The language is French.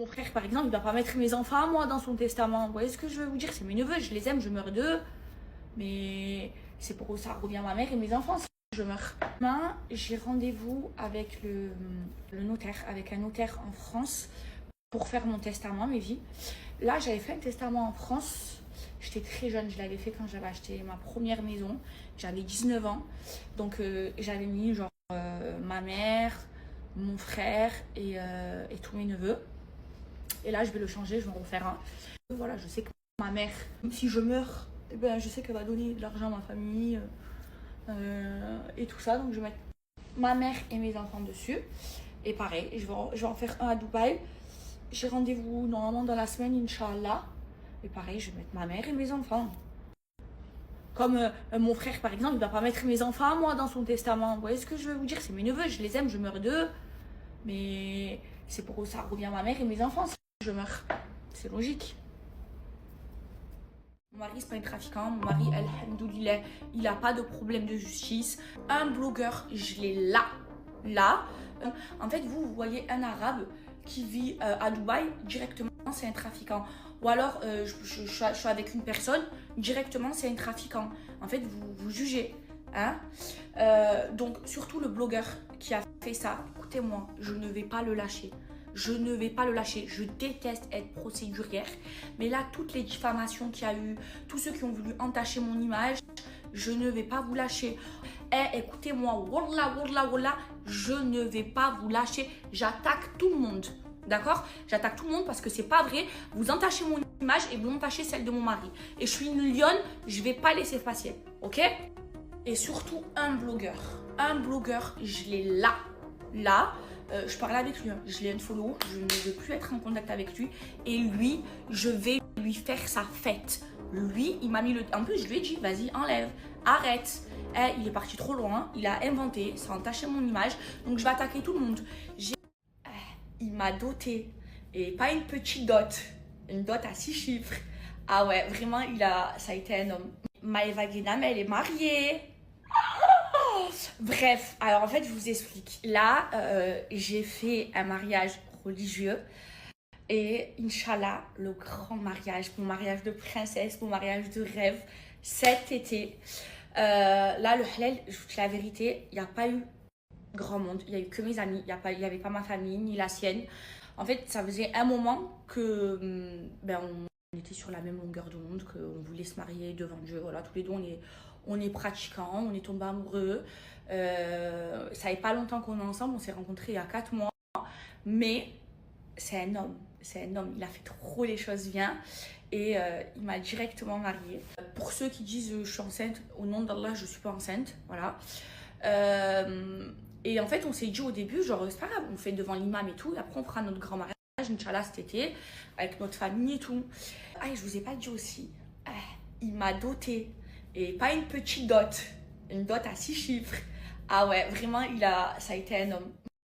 Mon frère, par exemple, il va pas mettre mes enfants à moi dans son testament. Vous voyez ce que je veux vous dire? C'est mes neveux, je les aime, je meurs d'eux. Mais c'est pour ça revient à ma mère et mes enfants si je meurs. Demain, j'ai rendez-vous avec le notaire, avec un notaire en France pour faire mon testament, mes vies. Là, j'avais fait un testament en France. J'étais très jeune, je l'avais fait quand j'avais acheté ma première maison. J'avais 19 ans. Donc, j'avais mis genre ma mère, mon frère et tous mes neveux. Et là, je vais le changer, je vais en refaire un. Voilà, je sais que ma mère, si je meurs, eh ben, je sais qu'elle va donner de l'argent à ma famille et tout ça. Donc, je vais mettre ma mère et mes enfants dessus. Et pareil, je vais en faire un à Dubaï. J'ai rendez-vous normalement dans la semaine, Inch'Allah. Et pareil, je vais mettre ma mère et mes enfants. Comme mon frère, par exemple, il va pas mettre mes enfants à moi dans son testament. Vous voyez ce que je veux vous dire? C'est mes neveux, je les aime, je meurs d'eux. Mais c'est pour ça revient à ma mère et mes enfants si je meurs. C'est logique. Mon mari, c'est pas un trafiquant. Mon mari, alhamdoulilah, il n'a pas de problème de justice. Un blogueur, je l'ai là. Là. En fait, vous voyez un arabe qui vit à Dubaï, directement, c'est un trafiquant. Ou alors, je suis avec une personne, directement, c'est un trafiquant. En fait, vous jugez. Hein? Donc, surtout le blogueur qui a fait ça, écoutez-moi, je ne vais pas le lâcher. Je ne vais pas le lâcher. Je déteste être procédurière. Mais là, toutes les diffamations qu'il y a eu, tous ceux qui ont voulu entacher mon image, je ne vais pas vous lâcher. Écoutez-moi, wallah, wallah, wallah, je ne vais pas vous lâcher. J'attaque tout le monde. D'accord? J'attaque tout le monde parce que c'est pas vrai. Vous entachez mon image et vous entachez celle de mon mari. Et je suis une lionne, je vais pas laisser passer. Ok? Et surtout un blogueur. Un blogueur, je l'ai là. Là. Je parle avec lui, hein. Je l'ai unfollow, je ne veux plus être en contact avec lui. Et lui, je vais lui faire sa fête. Lui, il m'a mis le... En plus, je lui ai dit, vas-y, enlève, arrête. Il est parti trop loin, il a inventé, ça a entaché mon image. Donc, je vais attaquer tout le monde. Il m'a doté. Et pas une petite dot. Une dot à 6 chiffres. Ah ouais, vraiment, ça a été un homme. Maëva Guénam, elle est mariée. Bref, alors en fait, je vous explique. Là, j'ai fait un mariage religieux et Inch'Allah, le grand mariage, mon mariage de princesse, mon mariage de rêve, cet été. Là, le halal, je vous dis la vérité, il n'y a pas eu grand monde, il n'y a eu que mes amis, il n'y avait pas ma famille ni la sienne. En fait, ça faisait un moment que on était sur la même longueur d'onde, qu'on voulait se marier devant Dieu. Voilà, tous les deux, on est pratiquants, on est tombés amoureux. Ça fait pas longtemps qu'on est ensemble, on s'est rencontrés il y a 4 mois. Mais c'est un homme, il a fait trop les choses bien. Et il m'a directement mariée. Pour ceux qui disent je suis enceinte, au nom d'Allah, je suis pas enceinte. Voilà. Et en fait, on s'est dit au début, genre, c'est pas grave, on fait devant l'imam et tout. Et après, on fera notre grand mariage, Inch'Allah, cet été, avec notre famille et tout. Ah, et je vous ai pas dit aussi, il m'a doté. Et pas une petite dot, une dot à 6 chiffres. Ah ouais, vraiment, ça a été un homme.